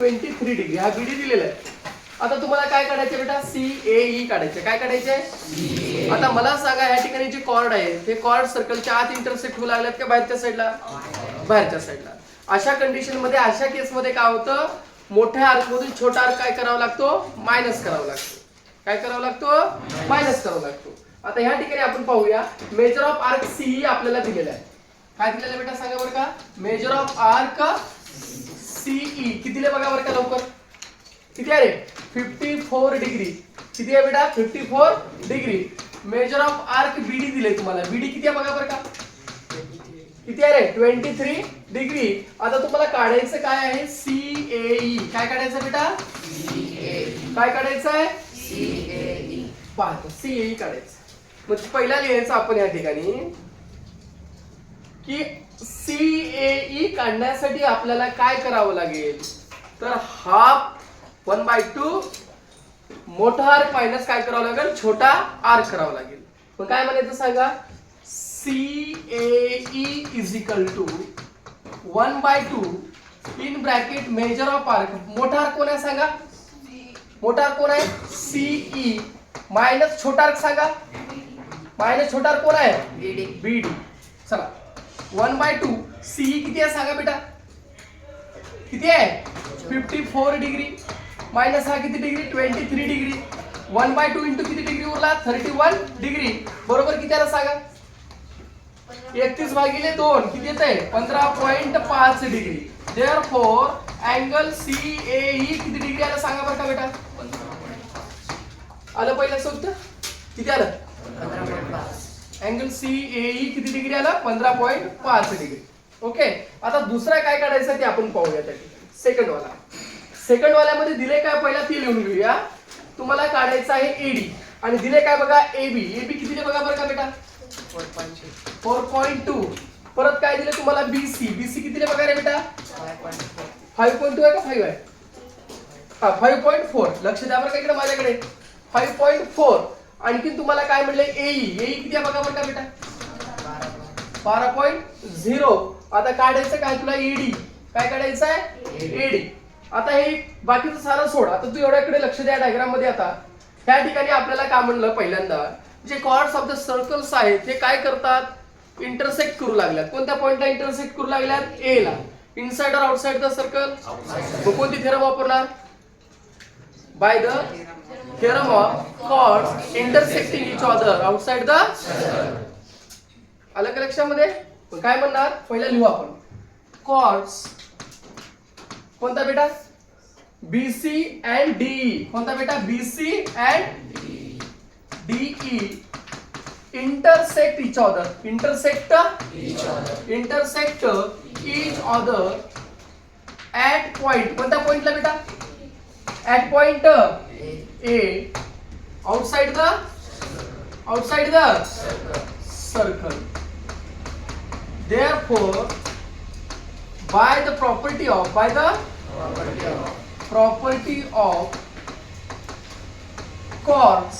23 degree हा बीडी दिलेला आहे. आता तुम्हाला काय काढायचं बेटा, CAE काढायचं. काय काढायचंय? आता मला सांगा या ठिकाणी जे कॉर्ड आहे ते कॉर्ड सर्कलच्या आत इंटरसेक्ट होऊ लागल्यात का बाहेरच्या साईडला? बाहेरच्या साईडला. अशा कंडिशन मध्ये अशा केस मध्ये काय होतं, मोठ्या आर्क मधून छोटा आर्क काय करावा लागतो, मायनस करावा लागतो. काय करावा लागतो? मायनस करावा लागतो. आता ह्या ठिकाणी आपण पाहूया मेजर ऑफ आर्क CE आपल्याला दिलेला आहे. काय दिलेलं बेटा सांगा बरं का, मेजर ऑफ आर्क CE किती बघा बरं का लवकर, किती आहे रे? 54 डिग्री. किती आहे बेटा? 54 degree. Major of arc BD दिले तुम्हाला. BD किती आहे बघा बरं का, किती आहे रे? 23 डिग्री. आता तुम्हाला काढायचं काय आहे, CAE. काय काढायचं बेटा? काय काढायचं आहे? CAE. पाहतो CAE काढायचं. मग पहिला लिहायचं आपण या ठिकाणी की CAE काढण्यासाठी आपल्याला काय करावं लागेल, तर हाफ 1/2 मोठा आर्क मायनस काय करावं लागेल, छोटा आर्क करावा लागेल. मग काय म्हणायचं सांगा, CAE is equal to 1/2 in bracket measure of arc. मोठा आर्क कोण आहे सांगा, मोठा आर्क कोण आहे? CE मायनस छोटा आर्क सांगा, मायनस छोटा आर्क कोण आहे? BD. चला 1/2 CE किती आहे सांगा बेटा, किती आहे? 54 डिग्री. मायनस हा किती डिग्री? 23 डिग्री. 1/2 इंटू किती डिग्री उरला? 31 डिग्री. बरोबर किती आला सांगा? 31/2 किती येत आहे? 15.5 डिग्री. देअरफॉर अँगल CAE किती डिग्री आला सांगा बरं का बेटा? आलं पहिलं सूत्र किती आलं? 15.5. अँगल CAE किती डिग्री आला? 15.5 डिग्री. ओके. आता दुसरा काय काढायचं ते आपण पाहूया. त्या ठिकाणी सेकंड वाला. सेकंड वाल्यामध्ये दिले काय पहिला ते लिहून घेऊया. तुम्हाला काढायचं आहे AD आणि दिले काय बघा AB. AB किती दिले बघा बरं का बेटा? 4.2. परत काय दिले तुम्हाला BC. BC किती दिले बघा रे बेटा? 5.2 आहे का 5 आहे? हा 5.4. लक्ष द्या बरं का इकडे माझ्याकडे. 5.4. आणखी तुम्हाला काय म्हटलंय AE. AE किती आहे बघा बरं का बेटा? 12.0. आता काढायचं काय तुला ED. काय काढायचं आहे? AD. आता हे बाकीचं सारं सोड. आता तू एवढ्याकडे लक्ष द्या डायग्राम मध्ये. आता ह्या ठिकाणी आपल्याला काय म्हणलं पहिल्यांदा, जे कॉर्ड्स ऑफ द सर्कल्स आहेत ते काय करतात, इंटरसेक्ट करू लागल्यात. कोणत्या पॉइंटला इंटरसेक्ट करू लागल्यात? A ला. इनसाइड और आउटसाइड द सर्कल. मग कोणती थेरम वापरणार? By the theorem of chords intersecting each other outside the circle. आलं का लक्षामध्ये? काय म्हणणार पहिला लिहू आपण. कॉर्ड्स कोणता बेटा? BC and DE. कोणता बेटा? BC and DE intersect each other. Intersect each other at point. कोणत्या पॉइंटला बेटा? At point A outside the circle. Therefore by the property of chords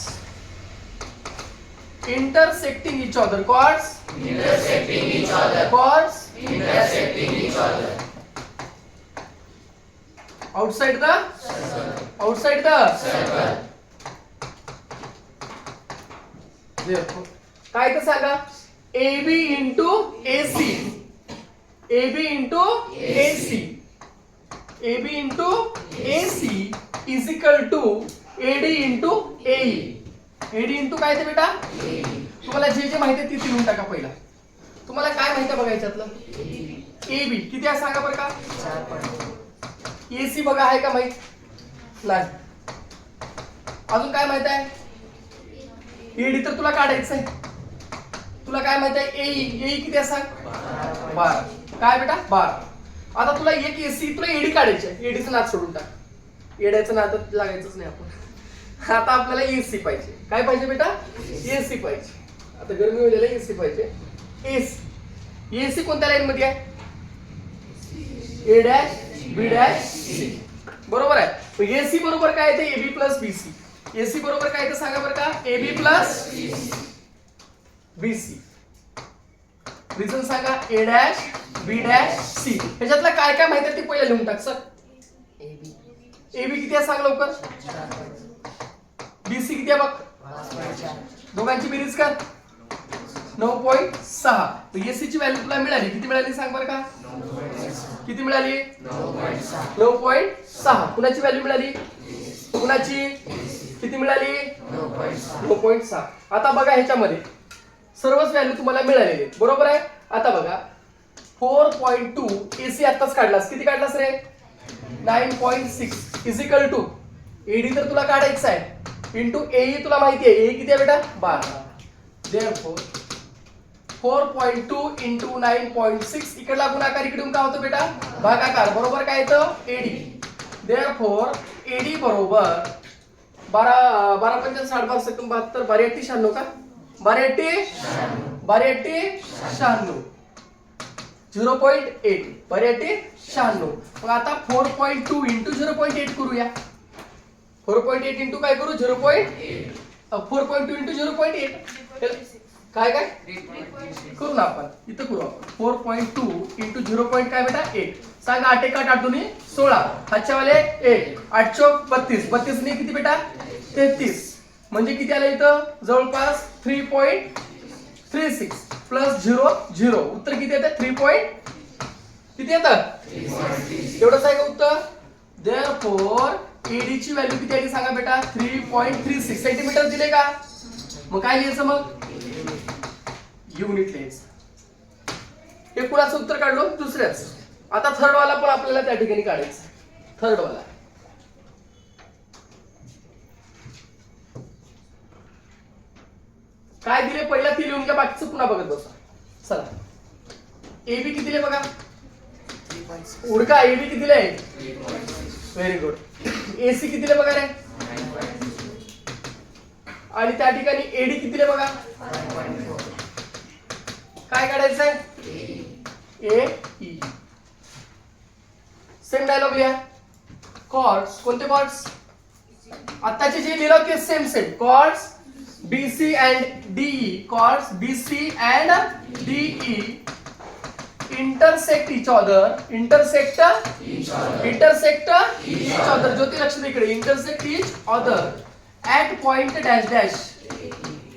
intersecting each other. Chords intersecting each other. Outside the circle. Therefore काय तर सांगा, AB into AC. AB into AC is equal to AD into AE. AD into काय ते बेटा? तुम्हाला जे माहिती आहे ते लिहून टाका पहिला. तुम्हाला काय माहिती आहे बघा याच्यातलं? AB किती आहे सांगा बरं का? 4. AC बघा आहे का माहित? नाही. अजून काय माहित आहे? AD तर तुला काढायचं आहे. तुला काय माहित आहे? AE किती आहे सांग? 12. काय बेटा? 12. आता तुला एक AC तुला AD काढायची आहे. ADचं नाद सोडून टाक. एड्याचं नाद लागायचंच नाही आपण. आता आपल्याला AC पाहिजे. काय पाहिजे बेटा? AC पाहिजे. आता गरमी होईल AC पाहिजे. AC कोणत्या लाईन मध्ये आहे? A dash B dash C. बरोबर आहे. मग AC बरोबर काय येते? AB plus BC. AC बरोबर काय येते सांगा बरं का? AB plus BC. रिझन सांगा. A dash B dash C. ह्याच्यातलं काय काय माहिती आहे ते पहिला लिहून टाक सर. AB एबी किती आहे सांग लवकर. बीसी किती आहे बघ. दोघांची बेरीज कर. 9.6. एसी ची व्हॅल्यू तुला मिळाली. किती मिळाली सांग बरं का. किती मिळाली. 9.6. कुणाची व्हॅल्यू मिळाली. कुणाची. किती मिळाली. 9.6. आता बघा ह्याच्यामध्ये सर्वच व्हॅल्यू तुम्हाला मिळालेली आहेत. बरोबर आहे. आता बघा 4.2 एसी आत्ताच काढलास. किती काढलास रे. 9.6 इज इक्वल टू एडी तर तुला काढायचं आहे इंटू एई तुला माहिती आहे. ए किती आहे बेटा 12. देअरफॉर 4.2 इंटू 9.6 इकडला गुणाकार इकडून काय होतं बेटा भागाकार. बरोबर काय येतं एडी. देअरफॉर एडी बरोबर 12 12 5 7 72 12 96 का 12 96 0.8 96. मग आता 4.2 इंटू 0.8 करूया. 4.8 इंटू काय करू 0.8. 4.2 इंटू 0.8 काय काय करू ना आपण. इथं करू आपण 4.2 इंटू 0. काय बेटा 8. सांग 8 1 8 2 16. हातच्या वाले 1 8 चौक 32. 32 ने किती बेटा 33. म्हणजे किती आलं इथं जवळपास 3.36 प्लस 0 0. उत्तर किती येतं 3. किती येतं एवढंच आहे का उत्तर. देअरफॉर एडी ची व्हॅल्यू किती आली सांगा बेटा 3.36 सेंटीमीटर दिले का. मग काय लिहायचं मग युनिट लिहायचं. हे कुणाचं उत्तर काढलो दुसऱ्याच. आता थर्ड वाला पण आपल्याला त्या ठिकाणी काढायचं. थर्ड वाला काय दिले पहिला ती लिहून घ्या. बाकीचं पुन्हा बघत बसा. चला एबी किती दिले बघा. उडका एबी किती दिले. Very good. एसी किती दिले बघा रे. आणि त्या ठिकाणी एडी किती दिले बघा. काय काढायचंय ए ई. सेम डायलॉग लिहा. कॉर्ड्स कोणते कॉर्ड्स आताचे जे लिहिलं ते same same. Chords BC and DE. Chords BC and DE intersect each other. Intersect each other. ज्योती लक्ष दे इकडे. Intersect each other at point dash dash.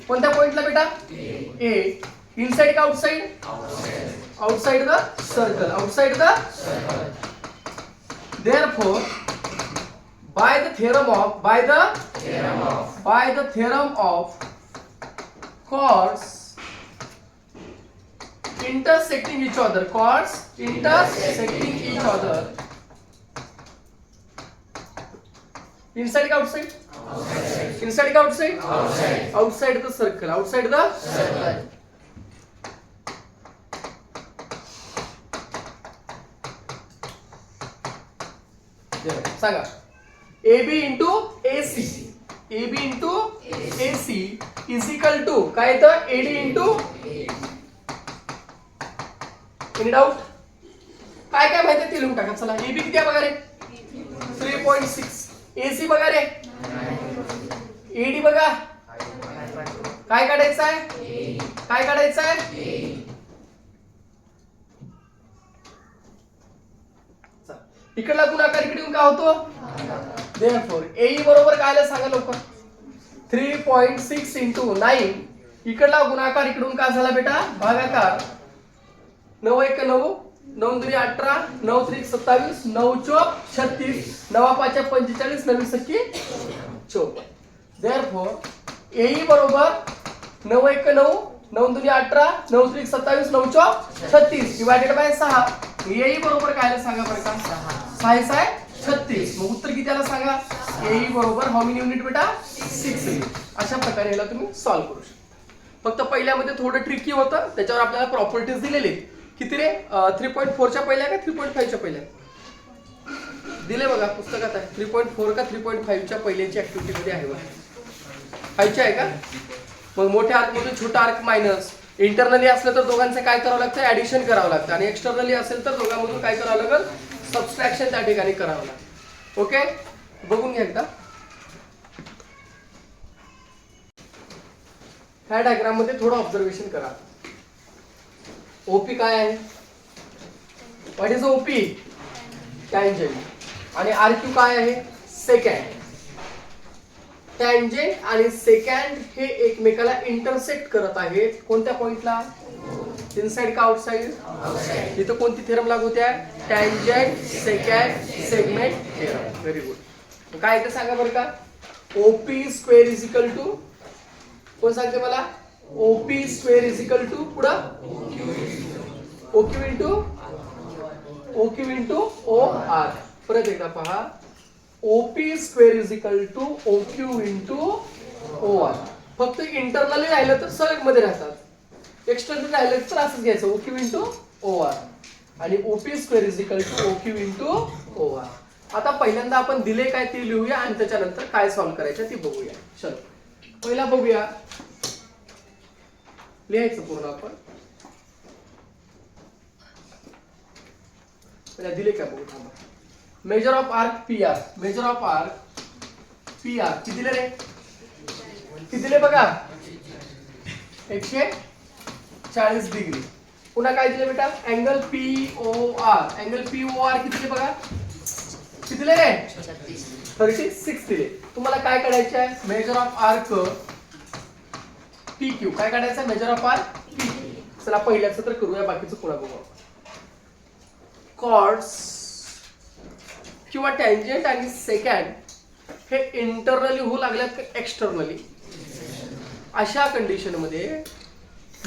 कोणत्या पॉइंटला बेटा A. Inside का outside? Outside the circle. Outside the circle. Therefore, by the theorem of chords intersecting each other. Chords intersecting each other. Inside ka outside? Outside. Inside ka outside? Outside. Outside the circle. Outside the circle. सांगा AB into AC. AB into AC is equal to काय येतं AD into any doubt. काय काय माहिती ते लिहून टाका. चला AB किती आहे बघा रे 3.6. AC बघा रे AD बघा. काय काढायचं आहे काय काढायचं आहे. इकडला गुणाकार इकडे येऊन काय होतो. Therefore AE बरोबर काय आलं सांगा लवकर. 3.6 into 9. इकडला गुणाकार इकडून काय झाला बेटा भागाकार. 9 1 9 9 2 18 9 3 27 9 चौक 36 9 5 45 9 6 54. Therefore AE बरोबर 9 1 9 9 2 18 9 3 27 9 चौक 36 डिवायडेड बाय 6. AE बरोबर काय आलं सांगा बरं का 6 6 36. मग उत्तर किती आलं सांगा. AE बरोबर हाऊ मेनी युनिट बेटा 6 युनिट. अशा प्रकारे याला तुम्ही सॉल्व्ह करू शकता. फक्त पहिल्यामध्ये थोडं ट्रिकी होतं. त्याच्यावर आपल्याला प्रॉपर्टीज दिलेले आहेत. किती रे 3.4 च्या पहिल्या का 3.5 च्या पहिल्या दिले बघा पुस्तकात आहे. 3.4 का 3.5 च्या पहिल्याची ऍक्टिव्हिटी मध्ये आहे बघा. 5 आहे का. मग मोठ्या आर्क मधून छोटा आर्क मायनस. इंटरनली असलं तर दोघांचं काय करावं लागतं ऍडिशन करावं लागतं. आणि एक्सटर्नली असेल तर दोघांमधून काय करावं लागेल सबट्रॅक्शन त्या ठिकाणी करावं लागतं. ओके बघून घ्या एकदा. ह्या डायग्राम मध्ये थोडं ऑब्झर्वेशन करा. ओपी काय आहे. What is OP. टँजंट. आणि आर क्यू काय आहे सेकंड. टँजेंट आणि सेकंड हे एकमेकाला इंटरसेक्ट करत आहेत कोणत्या पॉइंटला इनसाइड का आउटसाइड आउटसाइड. इथं कोणती थेरम लागू होत्या tangent secant segment theorem. Very good. काय ते सांगा बरं का OP square is equal to कोण सांगते मला OP square is equal to पुढं ओक्यू इंटू ओ आर. परत एकदा पहा OP square is equal to OQ into O R. फक्त इंटरनली राहिलं तर सलग मध्ये राहतात एक्सटर्नल राहिलं तर असंच घ्यायचं ओक्यू इंटू ओ आर आणि OP square is equal to OQ into O R. आता पहिल्यांदा आपण दिले काय ते लिहूया आणि त्याच्यानंतर काय सॉल्व्ह करायचं ते बघूया. चलो पहिला बघूया लिहायचं पूर्ण आपण पहिला दिले काय बघू थांबा. Measure of arc P R. Measure of arc P R किती दिले रे किती दिले बघा 140 डिग्री. पुन्हा काय दिले बेटा angle P O R. Angle P O R किती दिले बघा किती दिले रे 36 दिले. तुम्हाला काय काढायचे आहे major of arc P Q. काय काढायचं आहे major of arc P Q. चला पहिल्याचं तर करूया बाकीचं पुन्हा बघू. कॉर्ड्स किंवा टँजेंट आणि सेकंड हे इंटरनली होऊ लागल्यात का एक्सटर्नली. अशा कंडिशन मध्ये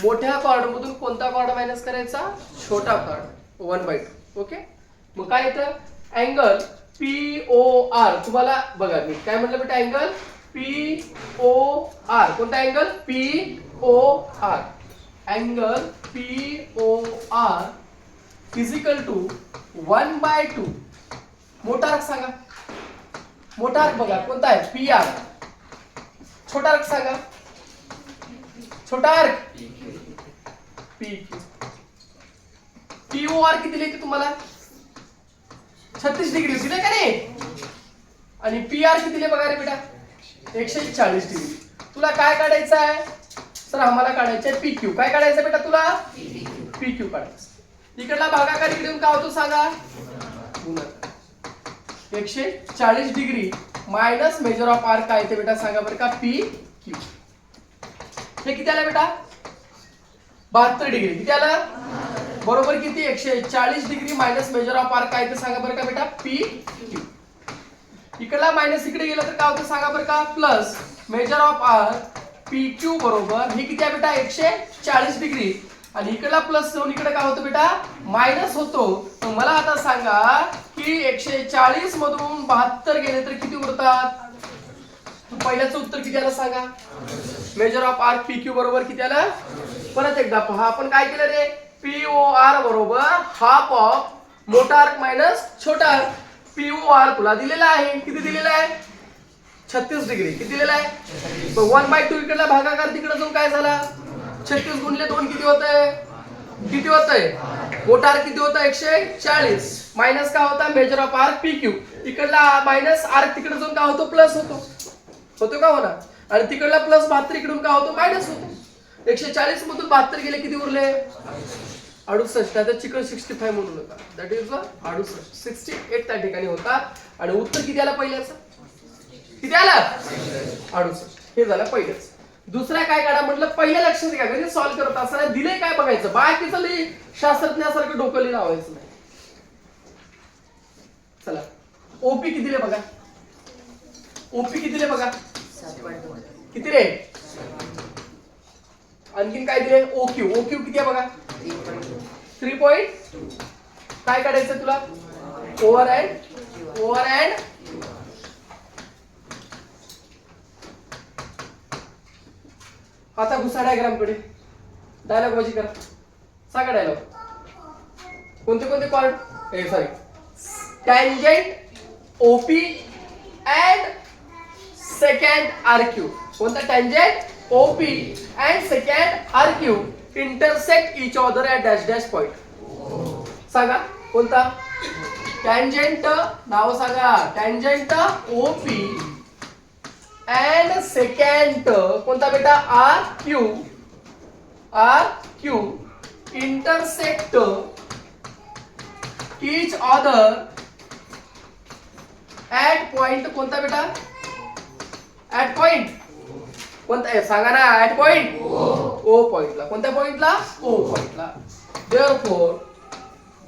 मोठ्या कॉर्ड मधून कोणता कॉर्ड मायनस करायचा छोटा कॉर्ड 1/2. ओके मग काय येतं अँगल पी ओ आर. तुम्हाला बघा मी काय म्हटलं बेटा अँगल पी ओ आर. कोणता angle P O R. Angle P O R is equal to 1/2. मोठा अर्क सांगा मोठा अर्क बघा कोणता आहे पी आर. छोटा अर्क सांगा छोटा arc P Q. P O R किती दिले ते तुम्हाला 36 डिग्री दिले का नाही आणि पी आर किती दिले बघा रे बेटा 140 डिग्री. तुला काय काढायचं आहे सर आम्हाला काढायचं आहे पी क्यू. काय काढायचं बेटा तुला पी क्यू काढायचं. इकडला भागाकार इकडे येऊन काय होतो सांगा 140 degree minus measure of arc काय ते बेटा सांगा बरं का पी क्यू. हे किती आलं बेटा 72 डिग्री. किती आलं बरोबर किती 140 degree minus measure of arc काय ते सांगा बरं का बेटा पी क्यू. इकडला मायनस इकडे गेलं तर काय होतं सांगा बरं का plus measure of arc P Q बरोबर हे किती आहे बेटा 140 डिग्री आणि इकडला प्लस जाऊन इकडे काय होतं बेटा मायनस होतो. मला आता सांगा की 140 मधून 72 गेले तर किती उरतात. पहिल्याचं उत्तर किती आलं सांगा measure of arc P Q बरोबर किती आलं. परत एकदा पहा आपण काय केलं रे पी ओ आर बरोबर हाफ ऑफ मोठा आर्क मायनस छोटा आर्क. पी ओ आर तुला दिलेला आहे किती दिलेला आहे 36 डिग्री. किती दिलेला आहे 1/2. इकडला भागाकार तिकडे जाऊन काय झाला 36 गुणिले 2 किती होतंय मोठा आर्क किती होता 140 मायनस काय होता measure of arc P Q. इकडला मायनस आर्क तिकडे जाऊन काय होतो प्लस होतो का होणार आणि तिकडला प्लस 72 इकडून काय होतो मायनस होतो. 140 मधून 72 गेले किती उरले 68. त्याचा चिकन 65 म्हणून होता दॅट इज 68 त्या ठिकाणी होता आणि उत्तर किती आलं पहिल्याचं किती आलं 68. हे झालं पहिल्याच. दुसरा काय काढा म्हटलं पहिल्या लक्षात घ्या घरी सॉल्व्ह करत असताना दिले काय बघायचं बाकीचं लई शास्त्रज्ञासारखं डोकं लावायचं नाही. चला ओपी किती दिले बघा ओपी किती दिले बघा किती रे. आणखीन काय दिले ओक्यू. ओक्यू किती आहे बघा 3.2. काय काढायचं तुला ओव्हर अँड आता घुसा डायग्राम कडे. डायलॉग माझी करा सांगा डायलॉग कोणते कोणते chord sorry tangent O P and secant R Q. कोणता tangent O P and secant R Q intersect each other at dash dash point. सांगा कोणता टँजेंट नाव सांगा टँजेंट ओपी अँड सेकंड कोणता बेटा R Q intersect each other at point कोणता बेटा? At point कोणता सांगा ना? ऍट पॉइंट ओ पॉइंटला. कोणत्या पॉइंटला? ओ पॉइंटला. Therefore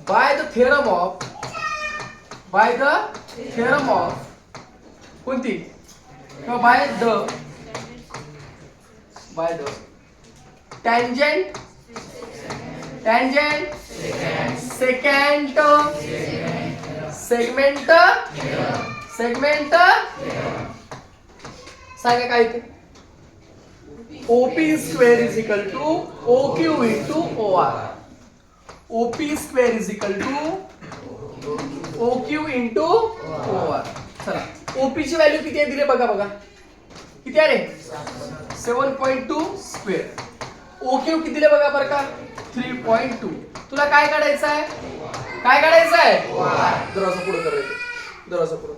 bye the theorem of कोणती? बाय द tangent segment सांगा काय ते? OP square is equal to OQ into OR. OP square is equal to OQ into OR. चला OP ची व्हॅल्यू किती आहे दिले बघा. किती आहे रे? 7.2 स्क्वेअर. OQ किती दिले बघा बरं का? 3.2. तुला काय काढायचं आहे? दरवाजा पुढे करायचं. दरवाजा पुढे.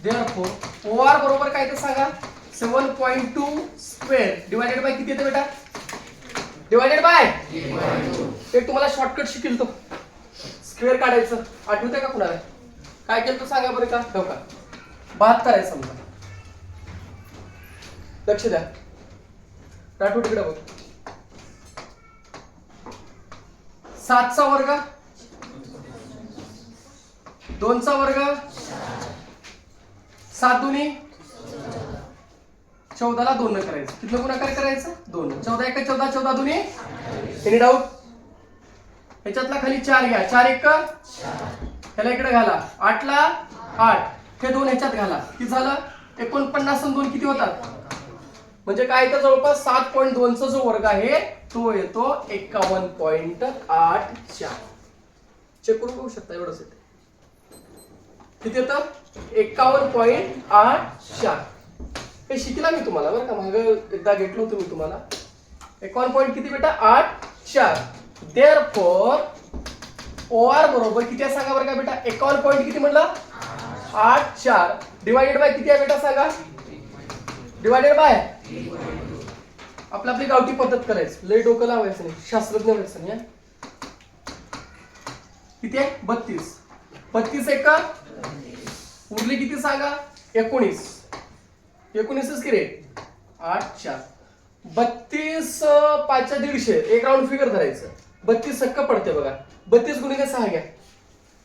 Therefore OR बरोबर काय ते सांगा? 7.2 स्क्वेअर डिवायडेड बाय किती येते बेटा? डिवायडेड बाय ते तुम्हाला शॉर्टकट शिकेल तो. स्क्वेअर काढायचं आठवतंय का कुणाला? काय केलं तो सांगा बरं का? हो का 72 आहे समजा. लक्ष द्या. राठोड तिकडे बघ. 7 चा वर्ग 2 चा वर्ग 7 दुनी 14 ला 2 न करायचं. किती गुणाकार करायचं? 2. 14 1 14 14 दुनी. Any doubt? ह्याच्यातला खाली 4 घ्या. 4 1 ह्याला इकडे घाला. 8 ला 8 हे 2 ह्याच्यात घाला. किती झालं? 49 आणि 2 किती होतात? म्हणजे काय तर जवळपास 7.2 चा जो वर्ग आहे तो येतो 51.84. चेक करून बघू शकता. एवढंच येते. किती येतं? 51.84. हे शिकला मी तुम्हाला बरं का? मागे एकदा घेतलं होतं मी तुम्हाला. 51 पॉइंट किती बेटा? 84. देअरफॉर OR बरोबर किती आहे सांगा बरं का बेटा? 51 पॉइंट किती म्हणलं? 84 डिवायडेड बाय किती आहे बेटा सांगा? डिवायडेड बाय आपली गावठी पद्धत करायची. लय डोकं लावायचं नाही. शास्त्रज्ञ व्हायचं नाही. किती आहे? 32. 32 एक उरली किती सांगा? 19. 19 की रे? 84. 32 5 च्या 150. एक राऊंड फिगर धरायचं. 32 सक्क पडते बघा. 32 गुणिले 6 घ्या.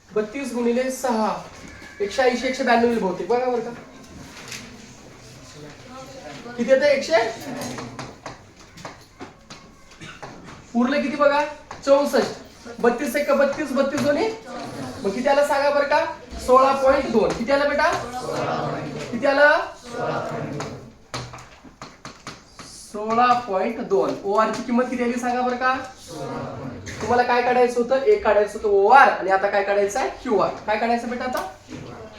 32 गुणिले 6 180 192 येईल बहुतेक. बघा बरं का किती येतं? 100. उरले किती बघा? 64. 32 एक 32 32 दोन्ही मग किती आलं सांगा बरं का? 16.2. किती आलं बेटा? किती आलं? 16.2. OR ची किंमत किती आली सांगा बरं का? तुम्हाला काय काढायचं होतं? एक काढायचं होतं OR आणि आता काय काढायचं आहे? QR. काय काढायचं बेटा आता?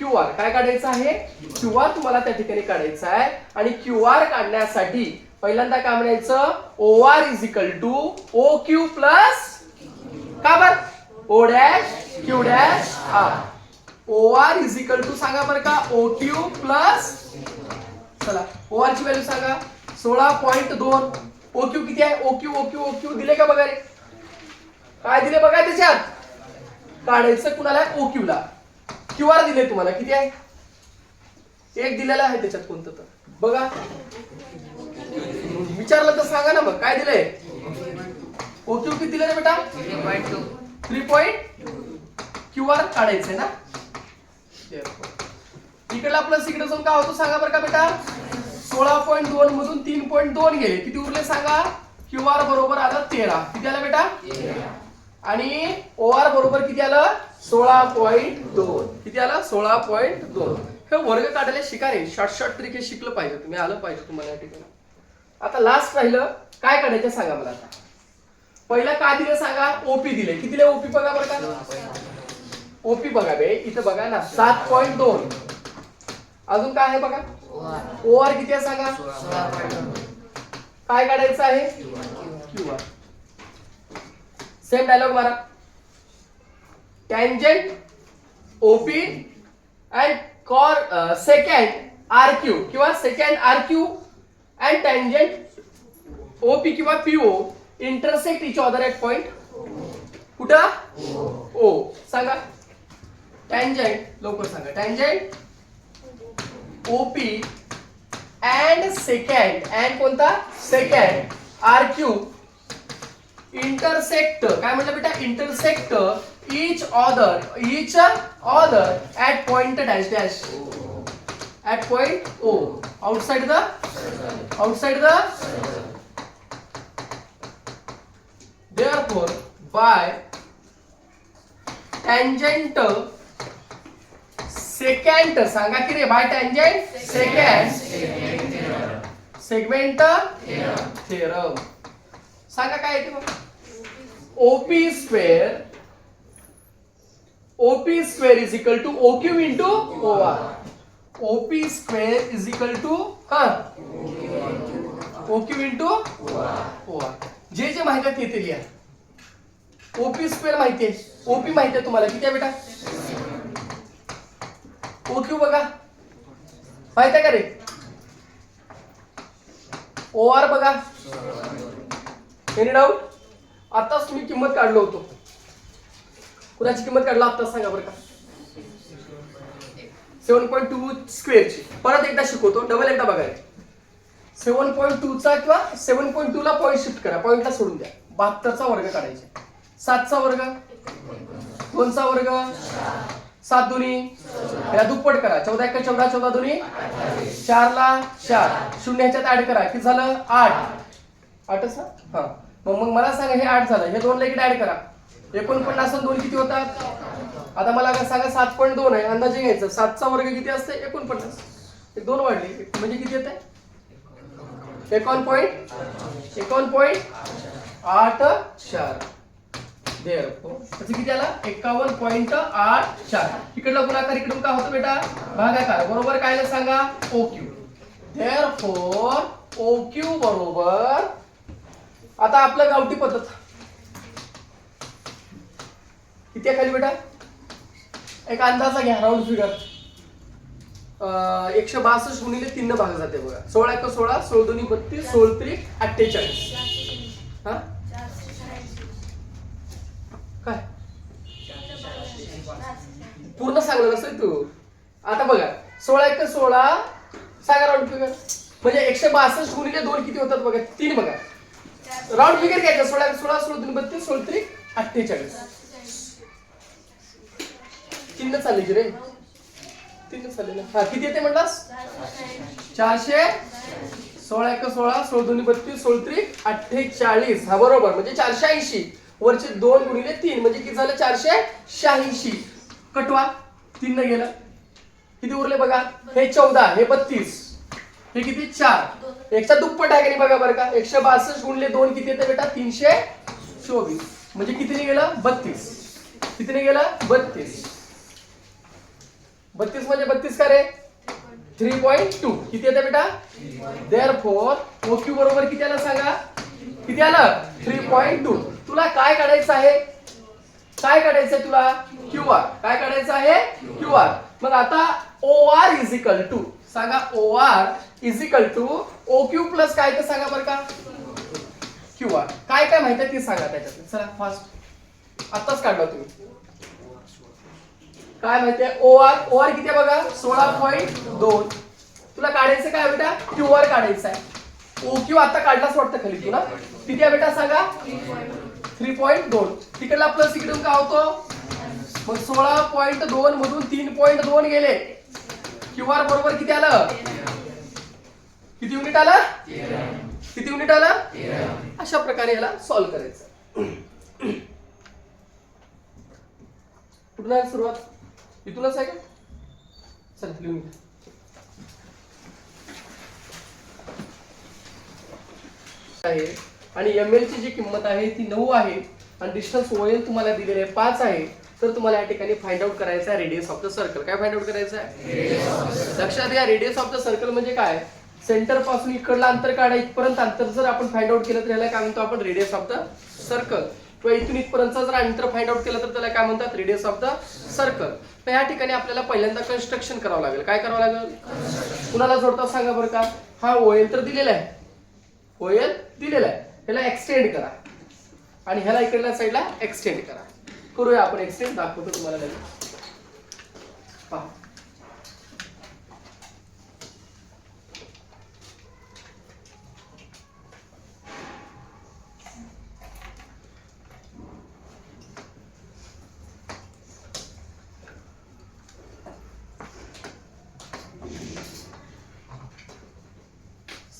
QR. काय काढायचं आहे? QR तुम्हाला त्या ठिकाणी काढायचं आहे. आणि QR काढण्यासाठी पहिल्यांदा काय म्हणायचं? OR is equal to OQ plus का बर? O dash Q dash R. OR is equal to सांगा बरं का? OQ प्लस चला OR ची व्हॅल्यू सांगा. 16.2. OQ किती आहे? OQ दिले का बघा रे? काय दिले बघा त्याच्यात? काढायचं कुणाला? OQ ला. QR दिले तुम्हाला किती आहे? एक दिलेला आहे त्याच्यात कोणतं तर बघा. विचारलं तर सांगा ना मग काय दिलंय? OQ किती दिलं बेटा? 3.2. QR काढायचंय ना. इकडला प्लस इकडे जाऊन काय होतो सांगा बरं का बेटा? 16.2 मधून 3.2 गेले. किती उरले सांगा? QR बरोबर आलं 13. किती आलं बेटा? 13. आणि OR बरोबर किती आलं? 16.2. किती आलं? 16.2. हे वर्ग काढायला शिका रे. शॉर्ट तरीके शिकलं पाहिजे तुम्ही. आलं पाहिजे तुम्हाला या ठिकाणी. आता लास्ट राहिलं काय काढायचं सांगा मला आता. पहिला काय दिले सांगा? OP दिले. किती दिले OP बघा बरं का? OP बघा बे इथं बघा ना 7.2. अजून काय आहे बघा? OR किती आहे सांगा? काय काढायचं आहे? QR. सेम डायलॉग मारा. टँजंट ओपी अँड कॉर सेकंड आरक्यू किंवा secant R Q and tangent O P किंवा P O intersect each other at point कुठं ओ. सांगा टँजंट लवकर सांगा. Tangent O P and secant and कोणता सेकंड आरक्यू इंटरसेक्ट काय म्हटलं बेटा intersect each other at point dash dash at point O outside the therefore by tangent secant सांगा की रे by tangent secant segment theorem सांगा काय आहे ते मग. OP square is equal to OQ into OR. OP square is equal to OQ into OR. जे जे माहिती आहे ते लिहा. OP square माहिती आहे. OP माहिती आहे तुम्हाला किती आहे बेटा. OQ बघा माहिती आहे का रे. OR बघा. Any doubt. आताच तुम्ही किंमत काढलो होतो. कुणाची किंमत काढला आत्ताच सांगा बरं का. 7.2 स्क्वेअरची परत एकदा शिकवतो. डबल एकदा बघा. 7.2 चा किंवा 7.2 ला पॉईंट शिफ्ट करा. पॉईंटला सोडून द्या. 72 चा वर्ग काढायचा. 7 चा वर्ग 2 चा वर्ग 7 दुनी याला दुप्पट करा. 14 1 14 14 दुनी 4 ला 4 शून्य ह्याच्यात ऍड करा. किती झालं 8. 8च ना. हा मग मला सांगा हे 8 झालं. हे 2 ला इकडे ऍड करा. 49 आणि 2 किती होतात. आता मला सांगा 7.2 आहे. अंदाजे घ्यायचं. 7 चा वर्ग किती असते 49. एक 2 वाढले म्हणजे किती येते 51.84. त्याचं किती आला 51.84. इकडला गुणाकार इकडून काय होतं बेटा भागाकार. बरोबर काय सांगा OQ. देअरफॉर OQ बरोबर. आता आपलं गावठी पद्धत किती आहे खाली बेटा. एक अंदाजा घ्या राऊंड फिगर. 162 गुणिले 3 न भाग जाते बघा. 16 1 16 16 2 32 16 3 48. हा काय पूर्ण सांगलं नसेल तू. आता बघा 16 1 16 सांगा राऊंड फिगर. म्हणजे 162 गुणिले 2 किती होतात बघा 3 बघा. राऊंड फिगर घ्यायचं. 16 1 16 16 2 32 16 3 48. 3 चालली की रे 3 चालले ना. हा किती येते म्हणलास 400. 16 1 16 16 2 32 16 3 48. हा बरोबर म्हणजे 480. वरचे 2 गुणिले 3 म्हणजे किती झालं 486. कटवा 3 न गेलं. किती उरले बघा. हे 14 हे 32 हे किती 4. एकचा दुप्पट आहे का नाही बघा बरं का. 162 गुणिले 2 किती येते बेटा 324. म्हणजे कितीने गेलं 32. कितीने गेलं 32. 32 म्हणजे 32 का रे 3.2. किती येते बेटा. देअरफॉर OQ बरोबर किती आलं सांगा. किती आलं 3.2. तुला काय काढायचं आहे. काय काढायचं तुला QR. काय काढायचं आहे QR. मग आता OR इज इक्वल टू सांगा. OR is equal to OQ plus काय ते सांगा बरं का QR. काय काय माहिती आहे ते सांगा त्याच्यात. चला फास्ट आताच काढला तुम्ही. काय माहिती आहे OR किती आहे बघा 16.2. तुला काढायचं काय बेटा QR काढायचं आहे. OQ आता काढलाच वाटतं खाली तुला. किती आहे बेटा सांगा 3.2. तिकडला प्लस इकडून काय होतो मग 16.2 मधून 3.2 गेले. QR बरोबर किती आलं. किती युनिट आलं. किती युनिट आलं. अशा प्रकारे याला सॉल्व्ह करायचं. कुठून आहे सुरुवात इथूनच आहे का. चल लिहून घ्या. आहे आणि ML ची जी किंमत आहे ती 9 आहे आणि डिस्टन्स OL तुम्हाला दिलेले आहे 5 आहे. तर तुम्हाला या ठिकाणी फाइंड आउट करायचं आहे रेडियस ऑफ द सर्कल. काय फाइंड आउट करायचं आहे लक्षात घ्या. रेडियस ऑफ द सर्कल म्हणजे काय सेंटर पासून इकडला अंतर काढा इथपर्यंत अंतर जर आपण फाइंड आउट केलं तर याला काय म्हणतो आपण रेडियस ऑफ द सर्कल. किंवा इथून इथपर्यंतचा जर अंतर फाइंड आउट केलं तर त्याला काय म्हणतात, रेडियस ऑफ द सर्कल. तर या ठिकाणी आपल्याला पहिल्यांदा कन्स्ट्रक्शन करावं लागेल. काय करावं लागेल, कुणाला जोडता सांगा बरं का. हा OL तर दिलेला आहे, OL दिलेला आहे, ह्याला एक्सटेंड करा आणि ह्याला इकडल्या साईडला एक्सटेंड करा. करूया आपण एक्सटेंड, दाखवतो तुम्हाला लगेच. पहा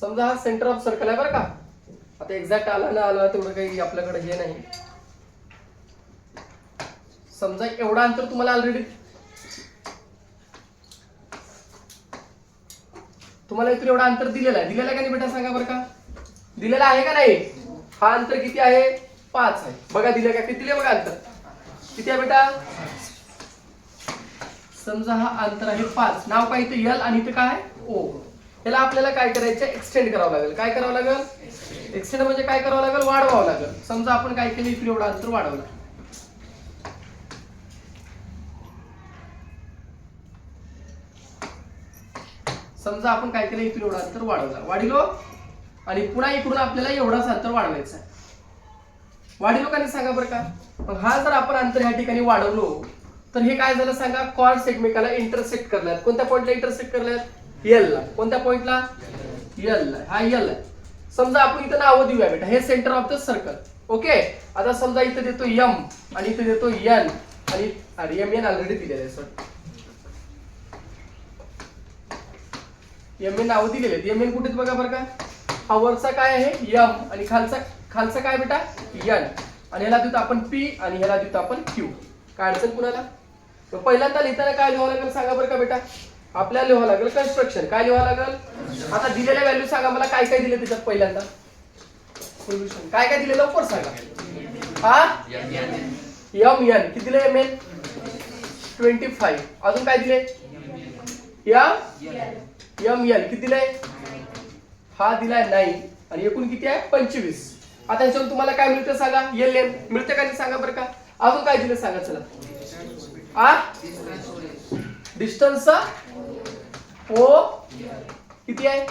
समजा हा सेंटर ऑफ सर्कल आहे बरं का. आता एक्झॅक्ट आला ना आला तेवढं काही आपल्याकडे हे नाही. समजा एवढा अंतर तुम्हाला ऑलरेडी इथून एवढा अंतर दिलेला आहे. दिलेला आहे का नाही बेटा सांगा बरं का, दिलेला आहे का नाही. हा अंतर किती आहे, 5 आहे. बघा दिले का, किती दिले बघा अंतर किती आहे बेटा. समजा हा अंतर आहे 5, नाव काय इथे L आणि इथे काय O. याला आपल्याला काय करायचं, एक्सटेंड करावं लागेल. काय करावं लागेल, एक्सटेंड म्हणजे काय करावं लागेल, वाढवावं लागेल. समजा आपण काय केलं, इथून एवढं अंतर वाढवलं. समजा आपण काय केलं, इथून एवढं अंतर वाढवलो आणि पुन्हा इकडून आपल्याला एवढाच अंतर वाढवायचं आहे. वाढलो का नाही सांगा बरं का. मग हा जर आपण अंतर ह्या ठिकाणी वाढवलो तर हे काय झालं सांगा, कॉर्ड्स एकमेकाला इंटरसेक्ट करल्यात. कोणत्या पॉइंटला इंटरसेक्ट करल्यात, L ला. कोणत्या पॉइंटला, L ला. हा L आहे. समजा आपण इथं नाव देऊया बेटा, हे centre of the circle. Okay, आता समजा इथं देतो M आणि इथं देतो N आणि MN ऑलरेडी दिलेलं आहे. सर MN नाव दिलेले आहेत. MN कुठेच बघा बरं का. हा वरचा काय आहे M आणि खालचा काय बेटा N आणि ह्याला देतो आपण P आणि ह्याला देतो आपण Q. काय अडचण कुणाला. पहिल्यांदा लिहिताना काय लिहावं लागेल सांगा बरं का बेटा, आपल्याला लिहावं लागेल कन्स्ट्रक्शन. काय लिहावं लागेल, आता दिलेल्या व्हॅल्यू सांगा मला, काय काय दिले त्याच्यात. पहिल्यांदा सोल्युशन काय काय दिले लवकर सांगा. हा MN किती दिले, MN 25. अजून काय दिले, ML किती दिले, हा दिलाय 9 आणि एकूण किती आहे 25. आता ह्याच्यावर तुम्हाला काय मिळतं सांगा, LN मिळतं का नाही सांगा बरं का. अजून काय दिलं सांगा चला. डिस्टन्स O किती आहे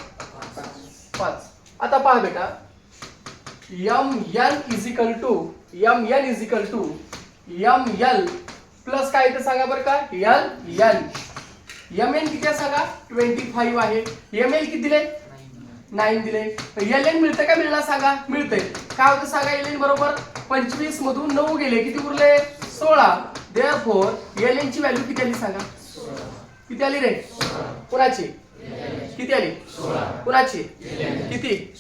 5. आता पहा बेटा, MN is equal to ML plus काय ते सांगा बरं का, LN. MN किती आहे सांगा 25 आहे. ML किती दिले 9 दिले. LN मिळतं का मिळणार सांगा, मिळतंय. काय होतं सांगा, LN बरोबर 25 मधून 9 गेले, किती उरले 16. देअरफॉर LN ची व्हॅल्यू किती आली सांगा, किती आली रे, कुणाची किती आली, कुणाची किती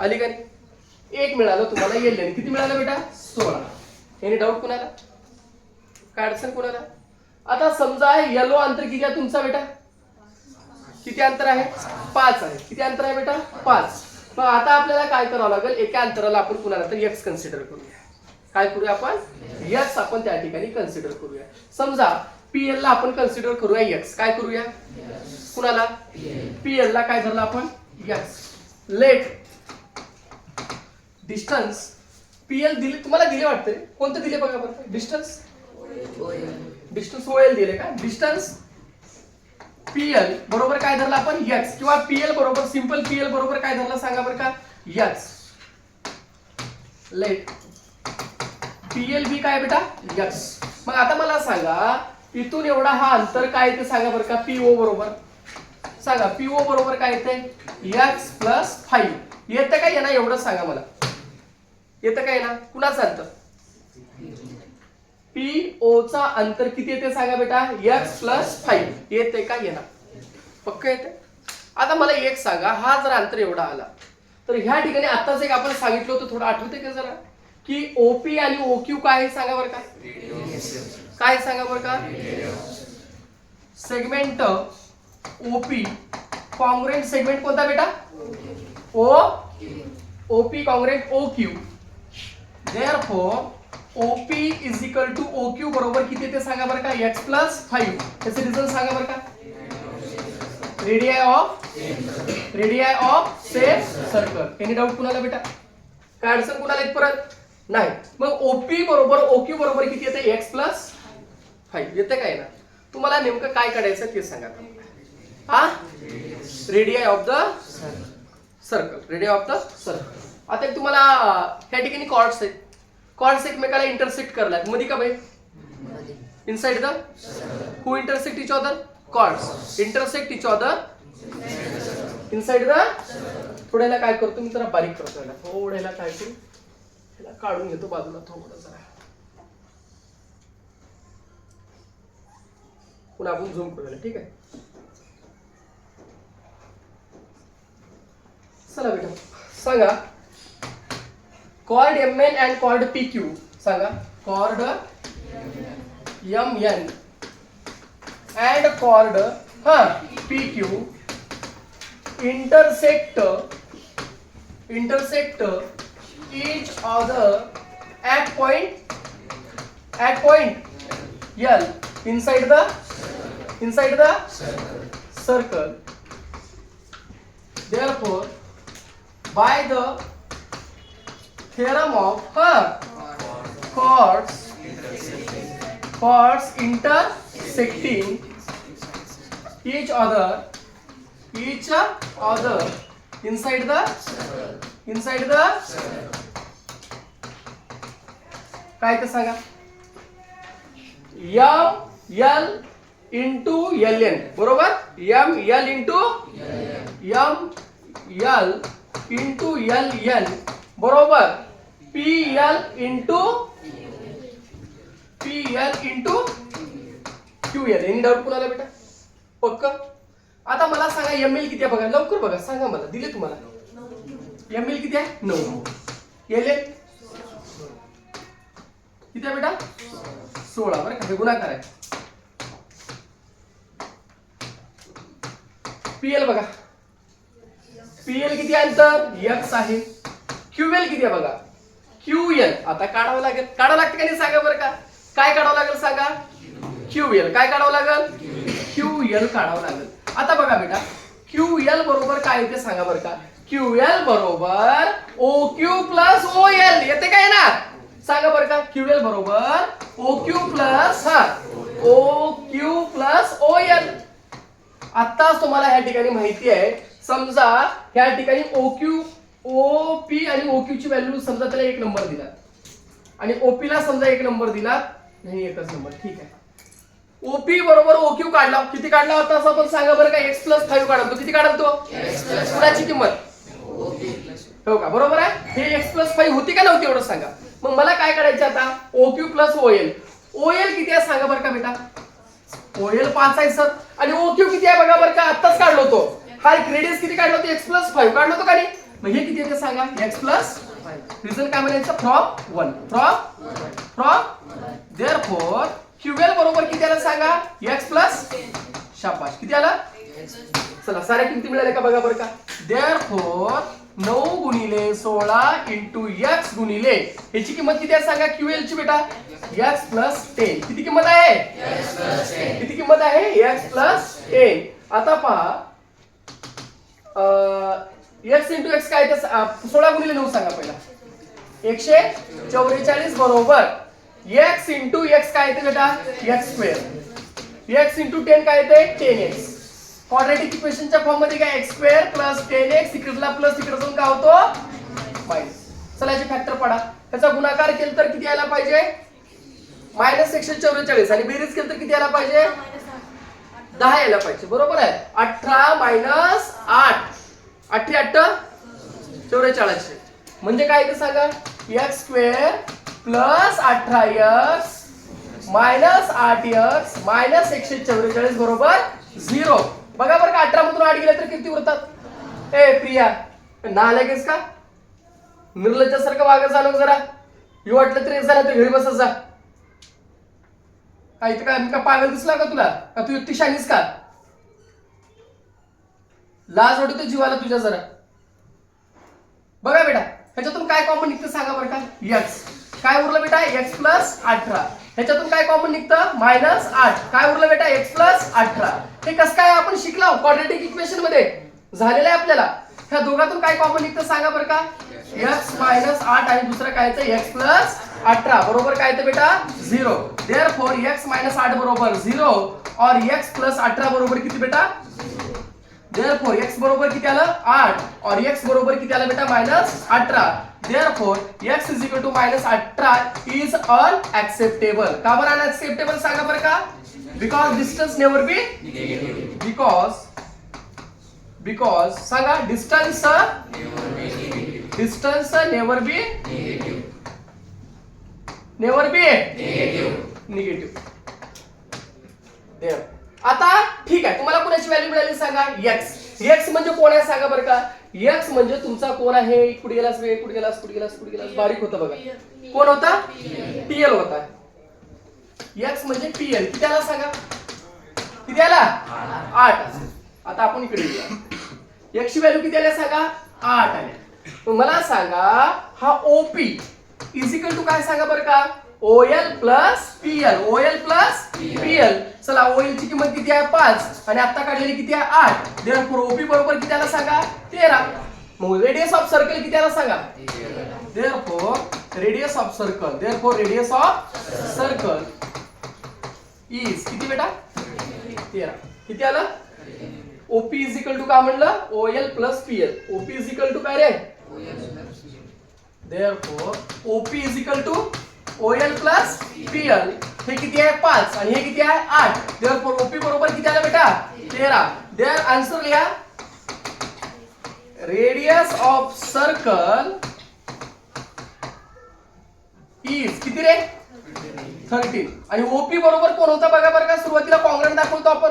आली का नाही. 1 मिळालं तुम्हाला LN. किती मिळालं बेटा 16. एनी डाऊट कुणाला, काय अडचण कुणाला. आता समजा येलो अंतर किती आहे तुमचा बेटा, किती अंतर आहे 5 आहे. किती अंतर आहे बेटा 5. मग आता आपल्याला काय करावं लागेल, एका अंतराला आपण कुणाला तर x कन्सिडर करूया. काय करूया आपण, x आपण त्या ठिकाणी कन्सिडर करूया. समजा PL ला आपण कन्सिडर करूया x. काय करूया, कुणाला PL ला काय धरलं आपण x. लेट डिस्टन्स PL दिले तुम्हाला, दिले वाटते कोणतं दिले बघा बरं. डिस्टन्स OL दिले का. डिस्टन्स PL बरोबर काय धरलं आपण x, किंवा PL बरोबर सिंपल PL बरोबर काय धरलं सांगा बरं का x. लेट PL बी काय बेटा x. मग आता मला सांगा इथून एवढा हा अंतर काय ते सांगा बरं का. PO बरोबर सांगा, PO बरोबर काय येते x प्लस 5. येतं का येणार एवढं सांगा मला, येतं का येणार कुणाचं अंतर, PO चा अंतर किती येते सांगा बेटा x प्लस 5. येते का येणार, पक्क येते. आता मला एक सांगा, हा जर अंतर एवढा आला तर ह्या ठिकाणी आताच एक आपण सांगितलं होतं, थोडं आठवते का जरा, की OP आणि OQ काय सांगा बरं का. काय सांगा बरं का, सेगमेंट OP कॉन्ग्रुएंट सेगमेंट कोणता बेटा OP congruent OQ. Therefore OP is equal to OQ बरोबर किती येते सांगा बरं का x प्लस 5. त्याचे रिझल्ट सांगा बरं का. Radii of same circle. Any doubt कुणाला बेटा, काय अडचण कुणाला एक परत. नाही. मग ओपी बरोबर ओक्यू बरोबर किती येते? एक्स प्लस 5 येते काय ना? तुम्हाला नेमकं काय काढायचं ते सांगा. हा radii of the circle, radii of the circle. आता तुम्हाला ह्या ठिकाणी कॉर्ड्स आहेत. कॉर्ड्स एकमेकाला इंटरसेक्ट करलात मध्ये का बाई? Inside the who intersect each other? Chords intersect each other inside the. थोड्याला काय करतो मी, जरा बारीक करतो याला, थोड्याला काय करू, याला काढून घेतो बाजूला थोडं जरा, पुन्हा आपण झूम करूया. ठीक आहे, चला बेटा सांगा chord M N and chord P Q. सांगा chord M N and chord P Q intersect each other at point L inside the circle. Therefore, by the theorem of chords intersecting each other inside the काय ते सांगा. M L into LN बरोबर. M L into LN बरोबर. PL into QL. Any doubt कुणाला बेटा? पक्का. आता मला सांगा एमएल किती आहे बघा, लवकर बघा, सांगा मला. दिले तुम्हाला एमएल किती आहे? 9. एलएन किती आहे बेटा? 16. बरं का, हे गुणाकार आहे. पीएल बघा, पीएल किती आहे? अंतर एक्स आहे. क्यूएल किती आहे बघा? क्यूएल आता काढावं लागेल. काढावं लागतं का नाही सांगा बरं का? काय काढावं लागेल सांगा? क्यूएल. काय काढावं लागेल? क्यूएल काढावं लागेल. आता बघा बेटा QL बरोबर काय येते सांगा बरं का? QL बरोबर OQ प्लस OL येते काय ना? सांगा बरं का? QL बरोबर OQ प्लस OL. आताच तुम्हाला ह्या ठिकाणी माहिती आहे. समजा ह्या ठिकाणी OP आणि OQ ची व्हॅल्यू समजा त्याला 1 नंबर दिला आणि OP ला समजा 1 नंबर दिला नाही, एकच नंबर. ठीक आहे, ओपी बरोबर ओक्यू काढला. किती काढला होता असं पण सांगा बरं का? एक्स प्लस 5 काढतो. किती काढतो? कुणाची किंमत? हो का, बरोबर आहे. हे एक्स प्लस 5 होती का नव्हती एवढं सांगा. मग मला काय करायचं आता? OQ plus OL. ओएल किती आहे सांगा बरं का बेटा? ओएल 5 आहे सर. आणि ओक्यू किती आहे बघा बरं का? आत्ताच काढलो होतो. हा रेडियस किती काढलो होतो? एक्स प्लस 5 काढलो होतो का नाही? मग हे किती येते सांगा? X plus 5. रिझल्ट काय म्हणायचं? फ्रॉम 1. देअरफॉर QL बरोबर किती आला सांगा? x प्लस शाबाश. किती आला? चला साऱ्या किमती मिळाल्या का बघा बरं का? देअरफॉर 9 गुणिले 16 इंटू x गुणिले ह्याची किंमत किती आहे सांगा? QL ची बेटा x प्लस 10. किती किंमत आहे? किती किंमत आहे? x plus 10. आता पहा x इंटू x काय ते 16 गुणिले 9 सांगा पहिला. 144 बरोबर x इंटू x काय येते बेटा? x square. x इंटू 10 काय येते? 10x. क्वाड्रॅटिक इक्वेशनच्या फॉर्म मध्ये काय? x स्क्वेअर प्लस 10x इकडला प्लस इकडे जाऊन काय होतो? मायनस. चला याचे फॅक्टर पडा. त्याचा गुणाकार केला तर किती यायला पाहिजे? -144. आणि बेरीज केली तर किती यायला पाहिजे? 10 यायला पाहिजे. बरोबर आहे. 18 मायनस 8 8 44. म्हणजे काय येते सांगा? x square plus 18x minus 8x minus 144 बरोबर 0. बघा बरं का? 18 मधून 8 गेले तर किती उरतात? ए प्रिया नालायकच का? निर्लज्जासारखं वागत झालं जरा. हे वाटलं तरी झालं तर घरी बसत जा. काय इथं का पागल दिसला का तुला? का तू एकटी शानीस का? लाज वाटते जीवाला तुझ्या जरा. बघा बेटा ह्याच्यातून काय कॉमन निघतं सांगा बरं का? x. काय उरलं बेटा? x plus 18. ह्याच्यातून काय कॉमन निघतं? -8. काय उरलं बेटा? x plus 18. हे कसं काय आपण शिकलो क्वाड्रॅटिक इक्वेशन मध्ये झालेलं आहे आपल्याला. ह्या दोघातून काय कॉमन निघतं सांगा बरं का? x मायनस 8 आणि दुसरं काय येतं x प्लस 18 बरोबर काय येतं बेटा 0. देअरफॉर x मायनस 8 बरोबर 0 और x प्लस 18 बरोबर किती बेटा? देअरफॉर x बरोबर किती आलं 8 और x बरोबर किती आलं बेटा minus 18. Therefore x is equal to minus 18 is unacceptable. का बरं अनएक्सेप्टेबल सांगा बरं का? Because distance never be because सांगा डिस्टन्स नेवर बी निगेटिव्ह. आता ठीक आहे, तुम्हाला कोणाची व्हॅल्यू मिळाली सांगा x म्हणजे कोण आहे सांगा बरं का? x म्हणजे तुमचा कोण आहे? कुठे गेलास बारीक होता बघा. कोण होता? pl होता. x म्हणजे pl किती आला सांगा? किती आला? 8. आता आपण इकडे येऊया. x ची व्हॅल्यू किती आल्या सांगा? 8 आल्या. मग मला सांगा हा OP इज इक्वल टू काय सांगा बरं का? OL plus PL. चला OL ची किंमत किती आहे 5 आणि आता काढलेली किती आहे 8. देअरफॉर OP बरोबर किती आला सांगा 13. मग रेडियस ऑफ सर्कल किती आला सांगा? Therefore radius of circle is किती बेटा 13. किती आलं? OP इज इक्वल टू काय म्हणलं? OL plus PL. OP is equal to काय रे? Therefore OP is equal to OL plus PL. हे किती आहे 5 आणि हे किती आहे 8. देअरफॉर OP बरोबर किती आलं बेटा 13. देअर आन्सर लिहा. रेडियस ऑफ सर्कल इज किती रे 13. आणि OP बरोबर कोण होता बघा बरं का? सुरुवातीला कॉन्ग्रंट दाखवतो आपण.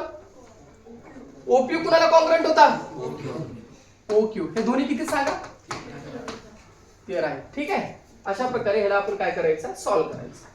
OP कुणाला कॉन्ग्रंट होता? OQ. हे दोन्ही किती सांगा? 13 आहे. ठीक आहे, अशा प्रकारे ह्याला आपण काय करायचं? सॉल्व्ह करायचं.